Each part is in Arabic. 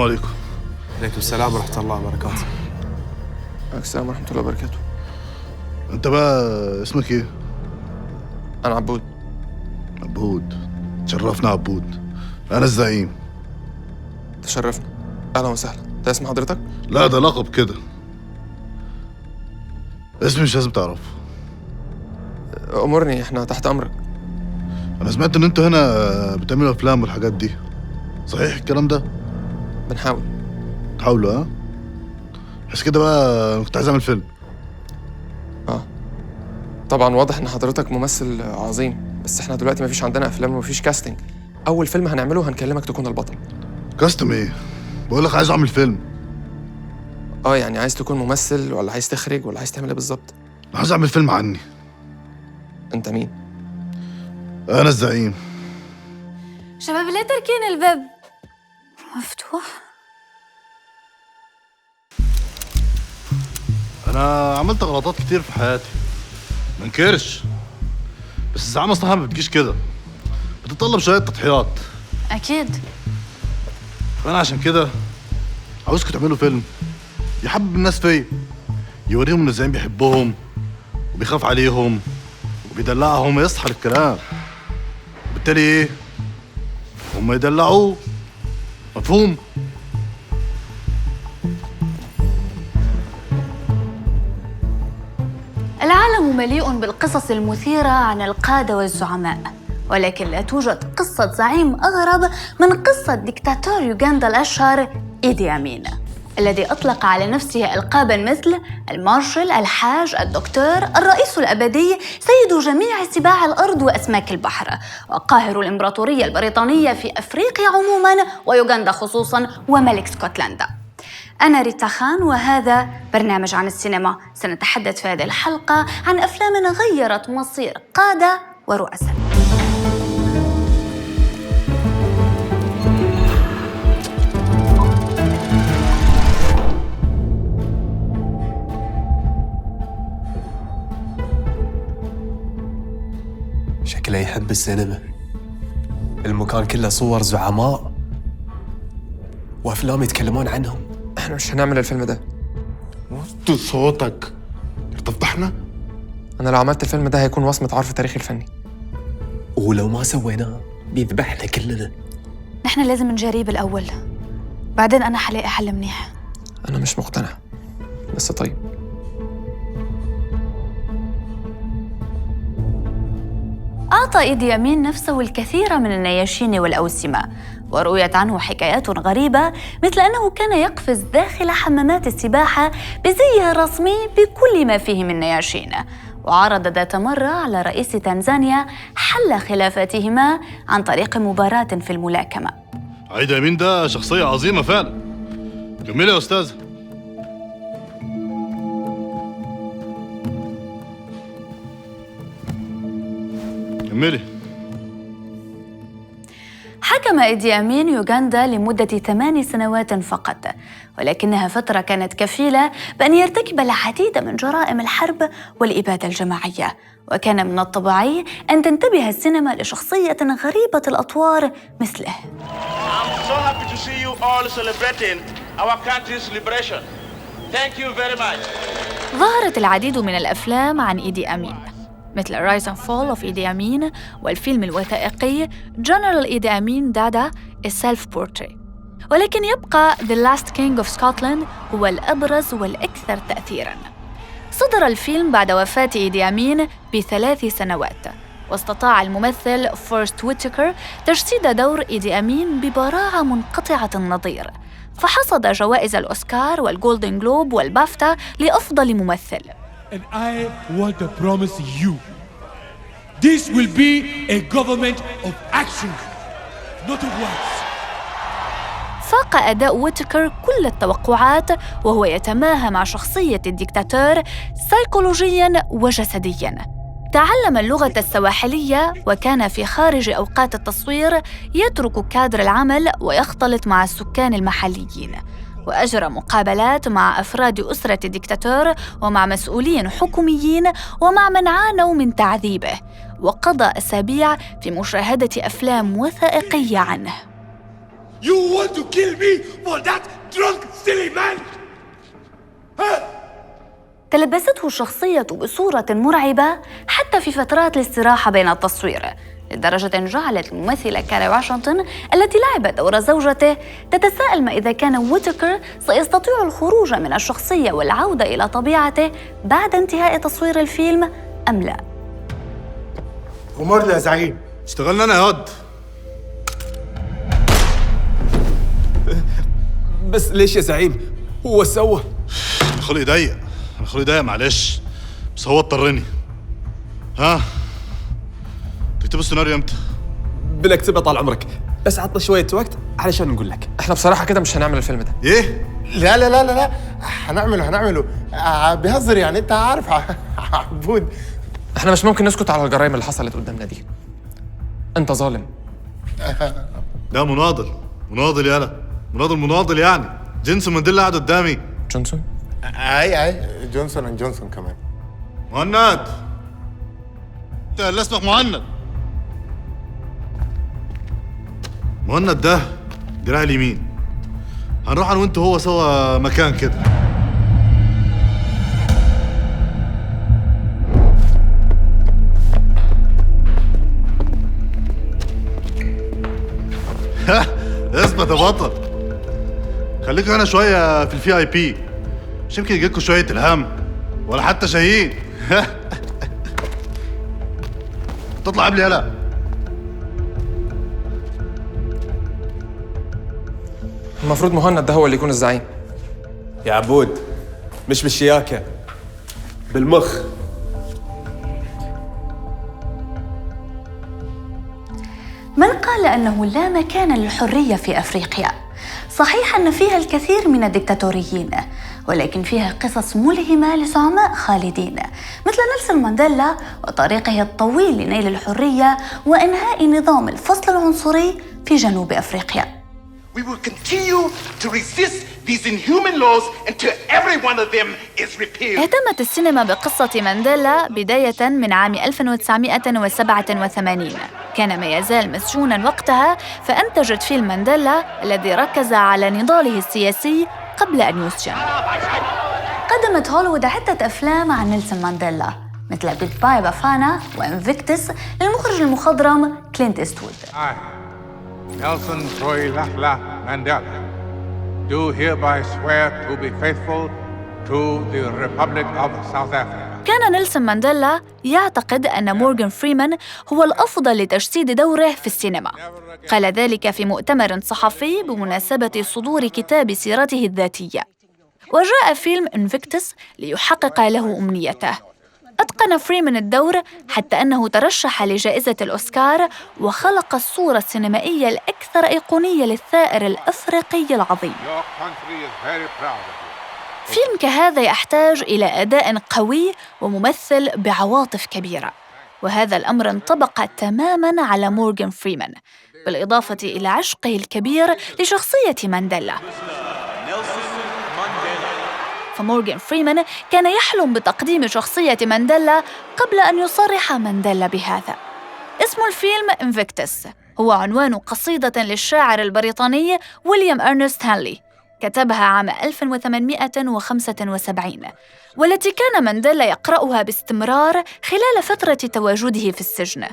السلام عليكم. عليكم السلام ورحمة الله وبركاته. عليكم السلام ورحمة الله وبركاته. انت بقى اسمك ايه؟ أنا عبود. عبود، تشرفنا عبود. انا الزعيم. تشرفنا، أهلا وسهلا. ده اسم حضرتك؟ لا ده لقب كده، اسمي مش لازم تعرفه. أمرني، إحنا تحت أمرك. انا سمعت ان انتوا هنا بتعملوا افلام والحاجات دي، صحيح الكلام ده؟ بنحاول. تحاولوا ها؟ بس كده بقى أنا كنت عايز اعمل فيلم. طبعا واضح إن حضرتك ممثل عظيم، بس إحنا دلوقتي مفيش عندنا أفلام ومفيش كاستنج. أول فيلم هنعمله هنكلمك تكون البطل. كاستم ايه؟ بقول لك عايز اعمل فيلم. يعني عايز تكون ممثل ولا عايز تخرج ولا عايز تعمل إيه بالظبط؟ عايز اعمل فيلم عني. أنت مين؟ انا الزعيم. شباب لا تركين الباب مفتوح. انا عملت غلطات كتير في حياتي، منكرش، بس الزعامة اصلا ما بتجيش كده، بتتطلب شوية تضحيات. أكيد. فانا عشان كده عاوزكم تعملوا فيلم يحبب الناس فيا، يوريهم ان الزعيم بيحبهم وبيخاف عليهم وبيدلعهم ويصحى للكلام، بالتالي ايه؟ هم يدلعوه. مفهوم؟ العالم مليء بالقصص المثيرة عن القادة والزعماء، ولكن لا توجد قصة زعيم أغرب من قصة ديكتاتور يوغندا الأشهر إيدي أمين، الذي أطلق على نفسه ألقاباً مثل المارشال، الحاج، الدكتور، الرئيس الأبدي، سيد جميع سباع الأرض وأسماك البحر، وقاهر الإمبراطورية البريطانية في أفريقيا عموماً ويوغندا خصوصاً، وملك اسكتلندا. أنا ريتا خان، وهذا برنامج عن السينما. سنتحدث في هذه الحلقة عن أفلام غيرت مصير قادة ورؤساء. شكله يحب السينما، المكان كله صور زعماء وأفلام يتكلمون عنهم. إحنا مش هنعمل الفيلم ده. وطي صوتك، تفضحنا. أنا لو عملت الفيلم ده هيكون وصمة عار في تاريخي الفني. ولو ما سويناه بيذبحنا كلنا. نحن لازم نجرب الأول، بعدين أنا حلاقي حل منيح. أنا مش مقتنع، بس طيب. أعطى إيدي أمين نفسه الكثير من النياشين والأوسمة، ورويت عنه حكايات غريبة، مثل أنه كان يقفز داخل حمامات السباحة بزيه الرسمي بكل ما فيه من نياشين، وعرض ذات مرة على رئيس تنزانيا حل خلافاتهما عن طريق مباراة في الملاكمة. عيد أمين ده شخصية عظيمة فعلا. كملي يا أستاذة. كملي. حكم إيدي أمين يوغندا لمدة 8 سنوات فقط، ولكنها فترة كانت كفيلة بأن يرتكب العديد من جرائم الحرب والإبادة الجماعية، وكان من الطبيعي أن تنتبه السينما لشخصية غريبة الأطوار مثله. I'm so happy to see you all celebrating our country's liberation. Thank you very much. ظهرت العديد من الأفلام عن إيدي أمين، مثل Rise and Fall of إيدي أمين، والفيلم الوثائقي General إيدي أمين دادا A Self-Portrait. ولكن يبقى The Last King of Scotland هو الأبرز والأكثر تأثيراً. صدر الفيلم بعد وفاة إيدي أمين ب3 سنوات، واستطاع الممثل فورست ويتكر تجسيد دور إيدي أمين ببراعة منقطعة النظير، فحصد جوائز الأوسكار والجولدن جلوب والبافتا لأفضل ممثل. And I want to promise you, this will be a government of action, not of words. فاق أداء ويتكر كل التوقعات، وهو يتماهى مع شخصية الدكتاتور سيكولوجياً وجسدياً. تعلم اللغة السواحلية، وكان في خارج أوقات التصوير يترك كادر العمل ويختلط مع السكان المحليين، وأجرى مقابلات مع أفراد أسرة الدكتاتور ومع مسؤولين حكوميين ومع من عانوا من تعذيبه، وقضى أسابيع في مشاهدة أفلام وثائقية عنه. You want to kill me for that drunk, silly man? تلبسته الشخصية بصورة مرعبة حتى في فترات الاستراحة بين التصوير، لدرجة جعلت الممثلة كاري واشنطن التي لعبت دور زوجته تتساءل ما إذا كان ويتكر سيستطيع الخروج من الشخصية والعودة إلى طبيعته بعد انتهاء تصوير الفيلم أم لا. أمور يا زعيم. اشتغلنا انا ياض. بس ليش يا زعيم؟ هو سوى. خلقي ضيق، انا خلقي ضيق معلش، بس هو اضطرني. ها تكتبوا السيناريو امتى؟ بنكتبه طال عمرك، بس عطنا شوية وقت علشان نقول لك. احنا بصراحه كده مش هنعمل الفيلم ده. ايه؟ لا لا لا لا لا، هنعمله. بيهزر يعني، انت عارف عبود. احنا مش ممكن نسكت على الجرائم اللي حصلت قدامنا دي. انت ظالم. ده مناضل يالا، مناضل يعني. جنسون مانديلا قاعد قدامي. جونسون؟ اي جونسون كمان. مهند، انت اللي اسمك مهند ده دراعي اليمين. هنروح انا وانت وهو سوا مكان كده. اثبت يا بطل. خليكوا هنا شويه في الفي اي بي، مش يمكن يجيلكوا شويه الهام ولا حتى شهيد. تطلع قبلي يلا. المفروض مهند ده هو اللي يكون الزعيم. يا عبود، مش بالشياكة، بالمخ. من قال أنه لا مكان للحرية في أفريقيا؟ صحيح أن فيها الكثير من الدكتاتوريين، ولكن فيها قصص ملهمة لزعماء خالدين مثل نيلسون مانديلا وطريقه الطويل لنيل الحرية وإنهاء نظام الفصل العنصري في جنوب أفريقيا. We will continue to resist these inhuman laws until every one of them is repealed. اهتمت السينما بقصة مانديلا بداية من عام 1987. كان ما يزال مسجوناً وقتها، فأنتجت فيلم مانديلا الذي ركز على نضاله السياسي قبل أن يسجن. قدمت هوليوود عدة أفلام عن نيلسون مانديلا مثل بيت باي بافانا وإنفيكتس للمخرج المخضرم كلينت إيستوود. Nelson Rolihlahla Mandela, do hereby swear to be faithful to the Republic of South Africa. كان نيلسون مانديلا يعتقد أن مورغان فريمان هو الأفضل لتجسيد دوره في السينما. قال ذلك في مؤتمر صحفي بمناسبة صدور كتاب سيرته الذاتية. وجاء فيلم إنفيكتس ليحقق له أمنيته. أتقن فريمان الدور حتى أنه ترشح لجائزة الأوسكار وخلق الصورة السينمائية الأكثر أيقونية للثائر الأفريقي العظيم. فيلم كهذا يحتاج إلى أداء قوي وممثل بعواطف كبيرة، وهذا الأمر انطبق تماماً على مورغان فريمان، بالإضافة إلى عشقه الكبير لشخصية مانديلا. فمورغان فريمان كان يحلم بتقديم شخصية مانديلا قبل أن يصرح مانديلا بهذا. اسم الفيلم إنفيكتس هو عنوان قصيدة للشاعر البريطاني ويليام إرنست هانلي، كتبها عام 1875، والتي كان مانديلا يقرأها باستمرار خلال فترة تواجده في السجن،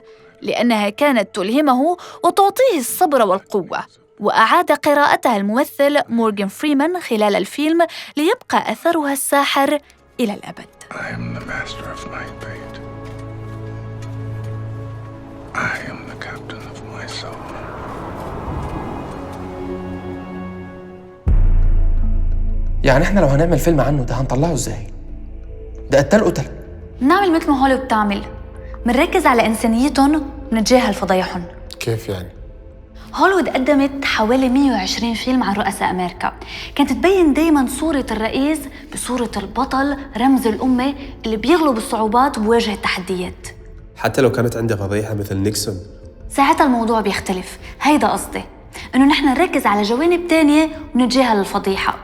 لأنها كانت تلهمه وتعطيه الصبر والقوة. وأعاد قراءتها الممثل مورغان فريمان خلال الفيلم ليبقى أثرها الساحر إلى الأبد. I am the master of my fate. I am the captain of my soul. يعني احنا لو هنعمل فيلم عنه ده هنطلعه ازاي؟ ده قتل. نعمل مثل ما هوليوود بتعمل، منركز على إنسانيتهم ونتجاهل فضايحهم. كيف يعني؟ هوليوود قدمت حوالي 120 فيلم عن رؤساء أمريكا، كانت تبين دايماً صورة الرئيس بصورة البطل، رمز الأمة اللي بيغلب الصعوبات وبواجه التحديات. حتى لو كانت عنده فضيحة مثل نيكسون، ساعتها الموضوع بيختلف. هيدا قصدي، إنه نحن نركز على جوانب تانية ونتجاهل الفضيحة.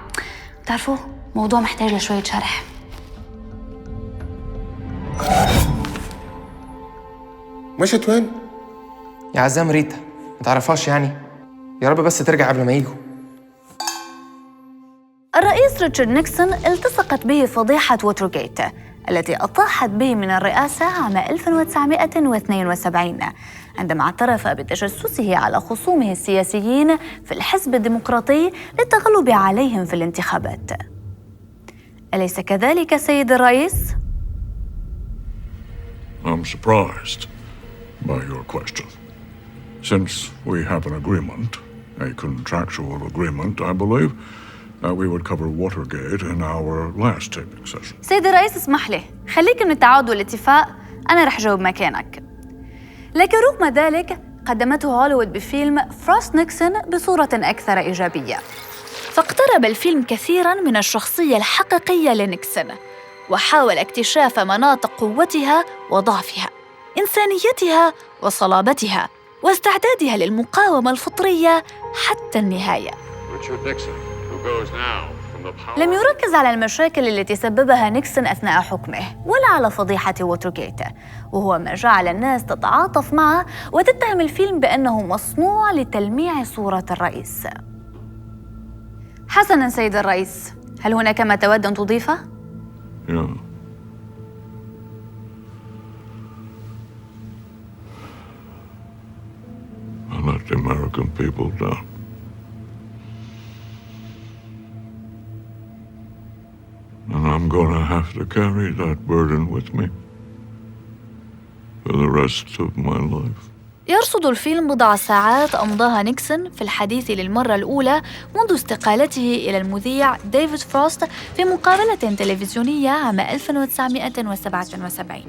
بتعرفوا موضوع محتاج لشوية شرح. مشت وين؟ يا عزام ريتا، متعرفهاش يعني؟ يا رب بس ترجع قبل ما يجوا. الرئيس ريتشارد نيكسون التصقت به فضيحة ووترغيت التي أطاحت به من الرئاسة عام 1972 عندما اعترف بتجسسه على خصومه السياسيين في الحزب الديمقراطي للتغلب عليهم في الانتخابات. أليس كذلك سيد الرئيس؟ I'm surprised by your question. Since we have an agreement, a contractual agreement, I believe, we would cover Watergate in our last taping session. سيد الرئيس اسمح لي، خليك من التعاود والاتفاق، أنا رح جاوب مكانك. لكن رغم ذلك قدمته هوليوود بفيلم فروست نيكسون بصورة أكثر إيجابية، فاقترب الفيلم كثيراً من الشخصية الحقيقية لنيكسون، وحاول اكتشاف مناطق قوتها وضعفها، إنسانيتها وصلابتها، واستعدادها للمقاومة الفطرية حتى النهاية. لم يركز على المشاكل التي سببها نيكسون أثناء حكمه ولا على فضيحة ووترغيت، وهو ما جعل الناس تتعاطف معه وتتهم الفيلم بأنه مصنوع لتلميع صورة الرئيس. حسناً سيد الرئيس، هل هناك ما تود أن تضيفه؟ Yeah. I let the American people down. And I'm gonna have to carry that burden with me for the rest of my life. يرصد الفيلم بضع ساعات أمضاها نيكسون في الحديث للمرة الأولى منذ استقالته إلى المذيع ديفيد فروست في مقابلة تلفزيونية عام 1977.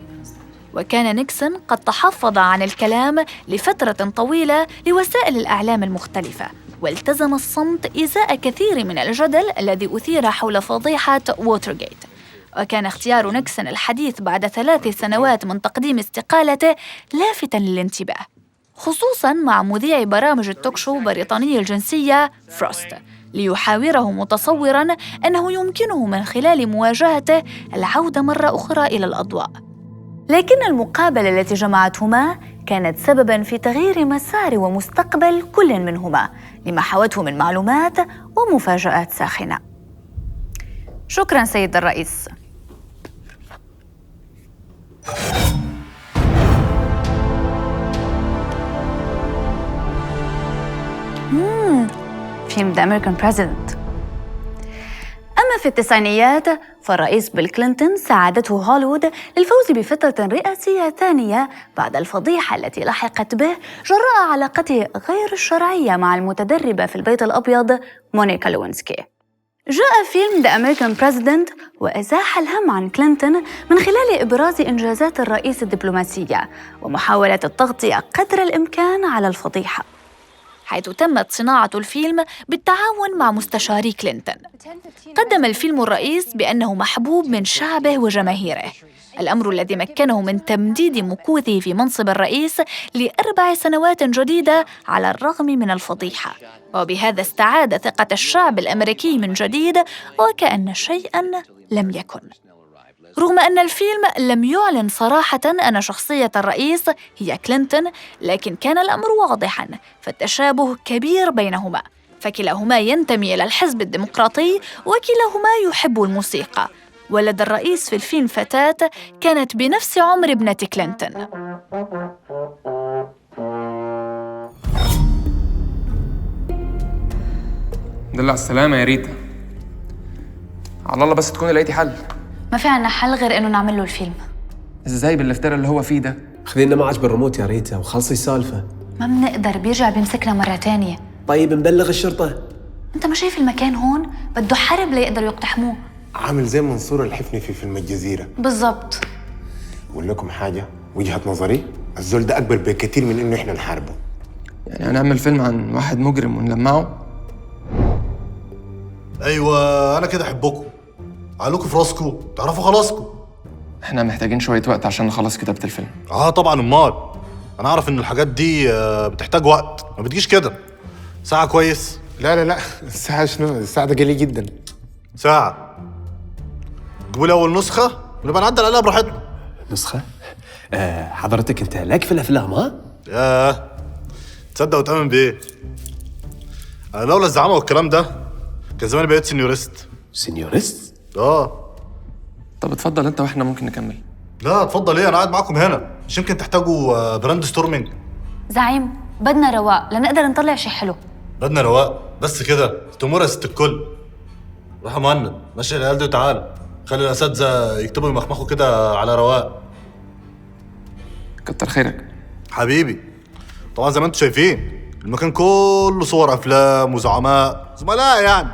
وكان نيكسون قد تحفظ عن الكلام لفترة طويلة لوسائل الإعلام المختلفة، والتزم الصمت إزاء كثير من الجدل الذي أثير حول فضيحة ووترغيت. وكان اختيار نيكسون الحديث بعد 3 سنوات من تقديم استقالته لافتاً للانتباه، خصوصاً مع مذيع برامج التوك شو بريطاني الجنسية فروست، ليحاوره متصوراً أنه يمكنه من خلال مواجهته العودة مرة أخرى إلى الأضواء. لكن المقابلة التي جمعتهما كانت سبباً في تغيير مسار ومستقبل كل منهما لما حوته من معلومات ومفاجآت ساخنة. شكراً سيد الرئيس. فيلم The American President. أما في التسعينيات فالرئيس بيل كلينتون ساعدته هوليوود للفوز بفترة رئاسية ثانية بعد الفضيحة التي لحقت به جراء علاقته غير الشرعية مع المتدربة في البيت الأبيض مونيكا لوينسكي. جاء فيلم The American President وأزاح الهم عن كلينتون من خلال إبراز إنجازات الرئيس الدبلوماسية ومحاولة التغطية قدر الإمكان على الفضيحة، حيث تمت صناعة الفيلم بالتعاون مع مستشاري كلينتون. قدم الفيلم الرئيس بأنه محبوب من شعبه وجماهيره، الأمر الذي مكنه من تمديد مكوثه في منصب الرئيس ل4 سنوات جديدة على الرغم من الفضيحة، وبهذا استعاد ثقة الشعب الأمريكي من جديد وكأن شيئاً لم يكن. رغم أن الفيلم لم يعلن صراحة أن شخصية الرئيس هي كلينتون، لكن كان الأمر واضحاً، فالتشابه كبير بينهما، فكلاهما ينتمي إلى الحزب الديمقراطي وكلاهما يحب الموسيقى. ولد الرئيس في الفيلم فتاة كانت بنفس عمر ابنة كلينتون. دل على السلامة يا ريتا. على الله بس تكوني لقيتي حل. ما في عنا حل غير إنه نعمل له الفيلم. ازاي بالافتراء اللي هو فيه ده؟ خذينا معك بالريموت يا ريتا وخلصي السالفة. ما بنقدر، بيرجع بيمسكنا مرة تانية. طيب نبلغ الشرطة. أنت ما شايف المكان هون؟ بده حرب ليقدروا يقتحموه. عامل زي منصور الحفني في فيلم الجزيرة بالضبط. أقول لكم حاجة، وجهة نظري الزول ده أكبر بكثير من إنه إحنا نحاربه. يعني هنعمل فيلم عن واحد مجرم ونلمعه؟ ايوه انا كده احبكم، علوكوا في راسكم، تعرفوا خلاصكم. احنا محتاجين شوية وقت عشان نخلص كتابة الفيلم. طبعا امال، انا اعرف ان الحاجات دي بتحتاج وقت، ما بتجيش كده. ساعة كويس؟ لا الساعة شنو؟ الساعة ده قليل جدا. ساعة. جيبوا لي اول نسخة ونبقى نعدل عليها براحتنا. نسخة؟ حضرتك انت لك في الافلام ها؟ تصدق وتؤمن بايه؟ انا لولا الزعامه والكلام ده كان زماني بقيت سينيورست. سينيورست؟ طب اتفضل انت واحنا ممكن نكمل. لا اتفضل، ايه انا قاعد معاكم هنا، مش يمكن تحتاجوا براند ستورمينج؟ زعيم بدنا رواق لنقدر نطلع شي حلو. بدنا رواق بس كده؟ تمر يا ست الكل. روح يا مهند ماشي العيال دي وتعالى، خلي الاساتذه يكتبوا يمخمخوا كده على رواق. كتر خيرك حبيبي. طبعا زي ما انتم شايفين المكان كله صور افلام وزعماء زملاء يعني.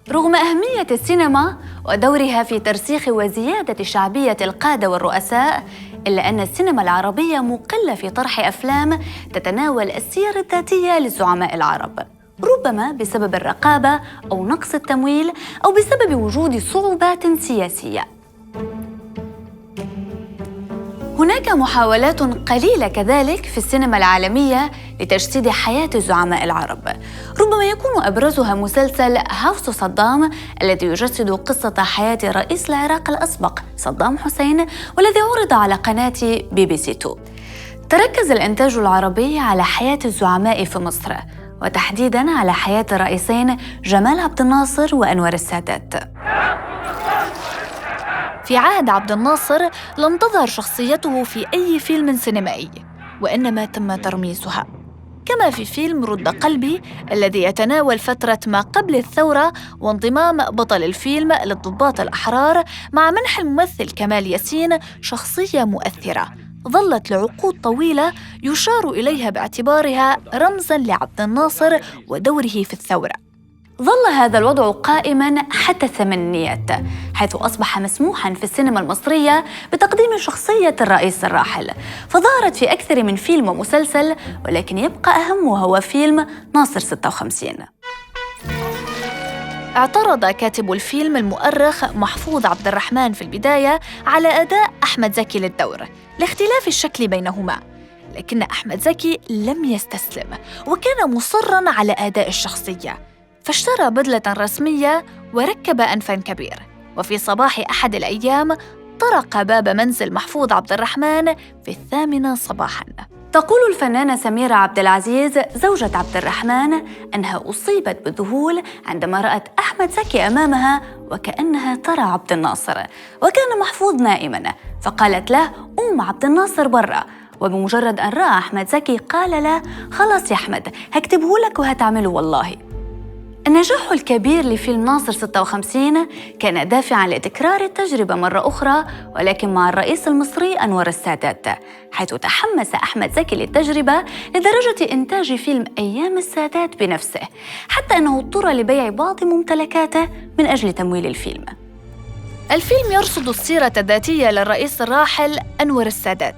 رغم أهمية السينما ودورها في ترسيخ وزيادة شعبية القادة والرؤساء، إلا أن السينما العربية مقلة في طرح أفلام تتناول السير الذاتية للزعماء العرب، ربما بسبب الرقابة أو نقص التمويل أو بسبب وجود صعوبات سياسية. هناك محاولات قليلة كذلك في السينما العالمية لتجسيد حياة الزعماء العرب، ربما يكون أبرزها مسلسل هاوس صدام الذي يجسد قصة حياة رئيس العراق الأسبق صدام حسين، والذي عرض على قناة BBC 2. تركز الإنتاج العربي على حياة الزعماء في مصر، وتحديداً على حياة الرئيسين جمال عبد الناصر وأنور السادات. في عهد عبد الناصر لم تظهر شخصيته في أي فيلم سينمائي، وإنما تم ترميزها، كما في فيلم رد قلبي الذي يتناول فترة ما قبل الثورة وانضمام بطل الفيلم للضباط الأحرار، مع منح الممثل كمال ياسين شخصية مؤثرة ظلت لعقود طويلة يشار إليها باعتبارها رمزاً لعبد الناصر ودوره في الثورة. ظل هذا الوضع قائماً حتى الثمانينيات، حيث أصبح مسموحاً في السينما المصرية بتقديم شخصية الرئيس الراحل، فظهرت في أكثر من فيلم ومسلسل، ولكن يبقى أهم وهو فيلم ناصر 56. اعترض كاتب الفيلم المؤرخ محفوظ عبد الرحمن في البداية على أداء أحمد زكي للدور لاختلاف الشكل بينهما، لكن أحمد زكي لم يستسلم وكان مصراً على أداء الشخصية، فاشترى بدلة رسمية وركب أنفاً كبير، وفي صباح أحد الأيام طرق باب منزل محفوظ عبد الرحمن في 8 صباحاً. تقول الفنانة سميرة عبد العزيز زوجة عبد الرحمن أنها أصيبت بالذهول عندما رأت أحمد زكي أمامها وكأنها ترى عبد الناصر، وكان محفوظ نائماً، فقالت له قوم عبد الناصر برا، وبمجرد أن رأى أحمد زكي قال له خلاص يا أحمد هكتبه لك وهتعمله والله. النجاح الكبير لفيلم ناصر 56 كان دافعاً لتكرار التجربة مرة أخرى، ولكن مع الرئيس المصري أنور السادات، حيث تحمس أحمد زكي للتجربة لدرجة إنتاج فيلم أيام السادات بنفسه، حتى أنه اضطر لبيع بعض ممتلكاته من أجل تمويل الفيلم. الفيلم يرصد السيرة الذاتية للرئيس الراحل أنور السادات،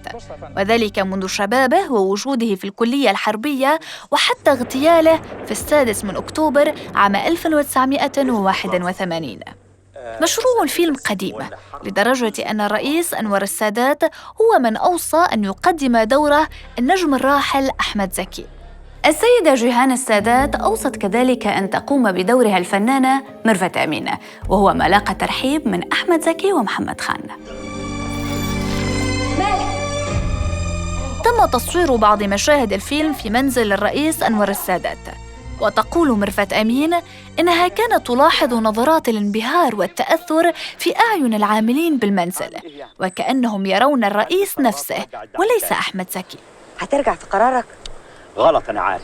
وذلك منذ شبابه ووجوده في الكلية الحربية وحتى اغتياله في 6 أكتوبر عام 1981. مشروع الفيلم قديم لدرجة أن الرئيس أنور السادات هو من أوصى أن يقدم دوره النجم الراحل أحمد زكي. السيدة جيهان السادات أوصت كذلك أن تقوم بدورها الفنانة ميرفت أمين، وهو ما لاقى ترحيب من أحمد زكي ومحمد خان. تم تصوير بعض مشاهد الفيلم في منزل الرئيس أنور السادات، وتقول ميرفت أمين إنها كانت تلاحظ نظرات الانبهار والتأثر في أعين العاملين بالمنزل، وكأنهم يرون الرئيس نفسه وليس أحمد زكي. هترجع في قرارك؟ غلط، أنا عارف.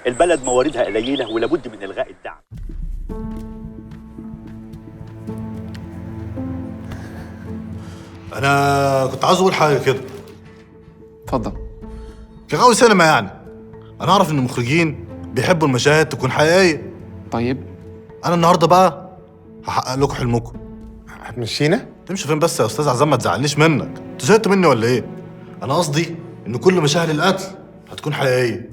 البلد مواردها قليلة ولابد من إلغاء الدعم. أنا كنت عاوز أقول حاجة كده. اتفضل. كغاوي سينما يعني، أنا أعرف إن المخرجين بيحبوا المشاهد تكون حقيقية. طيب أنا النهاردة بقى هحقق لكم حلمكم. هتمشينا؟ تمشي فين بس يا أستاذ عزام؟ ما تزعلنيش منك، أنتوا زهقتوا مني ولا إيه؟ أنا قصدي إن كل مشاهد القتل هتكون حقيقية.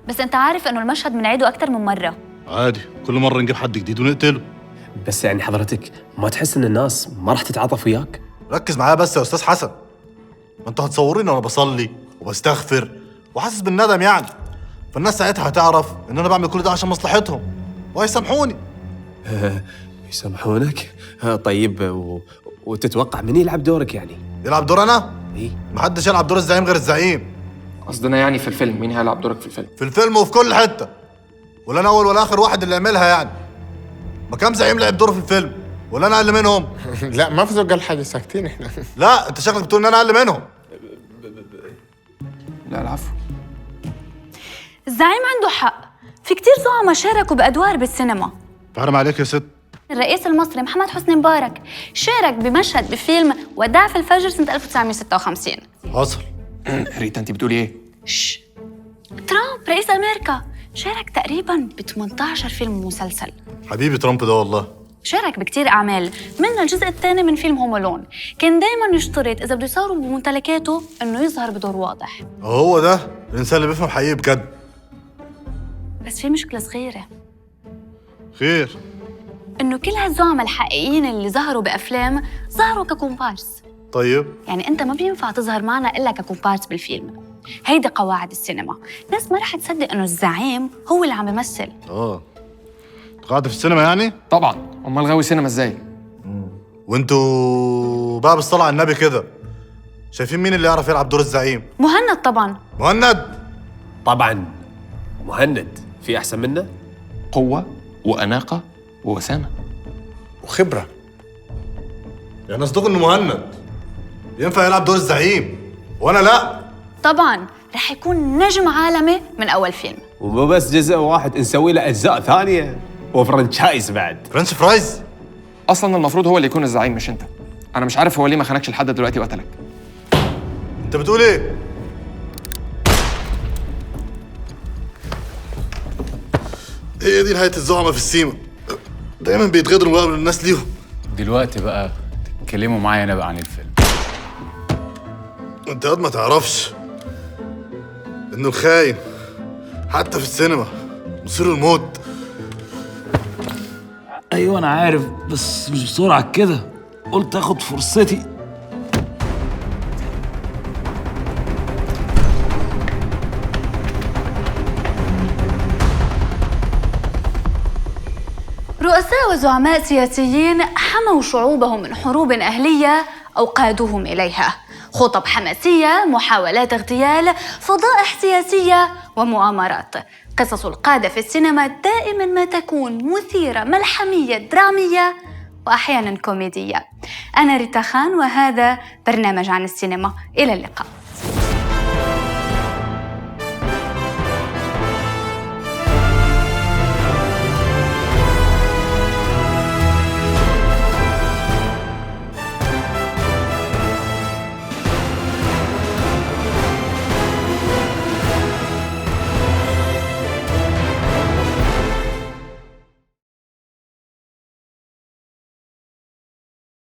بس أنت عارف إنه المشهد بنعيده أكتر من مرة. عادي، كل مرة نجيب حد جديد ونقتله. بس يعني حضرتك ما تحس إن الناس ما راح تتعاطف وياك؟ ركز معايا بس يا أستاذ حسن، ما أنتوا هتصوريني وأنا بصلي وبستغفر وحاسس بالندم يعني، فالناس ساعتها هتعرف إن أنا بعمل كل ده عشان مصلحتهم وهيسامحوني. يسامحونك؟ طيب وتتوقع من يلعب دورك يعني؟ يلعب دور انا؟ ايه محدش يلعب دور الزعيم غير الزعيم. قصدنا يعني في الفيلم مين هيلعب دورك في الفيلم؟ في الفيلم وفي كل حته. ولا انا اول ولا اخر واحد اللي يعملها يعني. ما كام زعيم لعب دوره في الفيلم؟ ولا انا اقل منهم؟ لا ما في زوج قال حاجه، ساكتين احنا. لا انت شكلك بتقول ان انا اقل منهم. لا العفو. الزعيم عنده حق، في كتير زعماء شاركوا بأدوار بالسينما. حرام عليك يا ست. الرئيس المصري محمد حسني مبارك شارك بمشهد بفيلم وداع في الفجر سنة 1956. حصل. ريتا انت بتقولي ايه؟ ترامب رئيس أمريكا شارك تقريباً ب 18 فيلم ومسلسل. حبيبي ترامب ده والله. شارك بكتير أعمال، منها الجزء الثاني من فيلم هوم ألون. كان دايماً يشترط إذا بده يصوروا بممتلكاته إنه يظهر بدور واضح. هو ده الانسان اللي بيفهم حقيقي بجد. بس في مشكلة صغيرة، خير؟ إنه كل هالزعماء الحقيقيين اللي ظهروا بأفلام ظهروا ككومبارس. طيب يعني أنت ما بينفع تظهر معنا إلا ككومبارس بالفيلم. هيدي قواعد السينما، ناس ما رح تصدق إنه الزعيم هو اللي عم يمثل. قاعدة في السينما يعني؟ طبعا، امال غاوي سينما ازاي؟ وانتوا بقى بالصلاة على النبي كده شايفين مين اللي يعرف يلعب دور الزعيم؟ مهند طبعا. مهند؟ طبعا مهند، في احسن منه؟ قوه واناقه ووسامه وخبره. يعني قصدكم انه مهند ينفع يلعب دور الزعيم وانا لا؟ طبعا رح يكون نجم عالمي من أول فيلم. ومو بس جزء واحد، نسوي له اجزاء ثانيه وفرنشايز بعد. فرنش فرايز؟ اصلا المفروض هو اللي يكون الزعيم مش انت. انا مش عارف هو ليه ما خانكش لحد دلوقتي وقتلك. انت بتقول ايه؟ هي دي نهاية الزعماء في السيما، دايما بيتغدروا بقى من الناس ليهم. دلوقتي بقى تتكلموا معايا انا بقى عن الفيلم. انت قد ما تعرفش انه الخاين حتى في السينما مصيره الموت. ايوه انا عارف، بس مش بسرعه كده، قلت اخد فرصتي. رؤساء وزعماء سياسيين حموا شعوبهم من حروب أهلية أو قادوهم إليها. خطب حماسية، محاولات اغتيال، فضائح سياسية ومؤامرات. قصص القادة في السينما دائما ما تكون مثيرة، ملحمية، درامية وأحيانا كوميدية. أنا ريتا خان وهذا برنامج عن السينما. إلى اللقاء.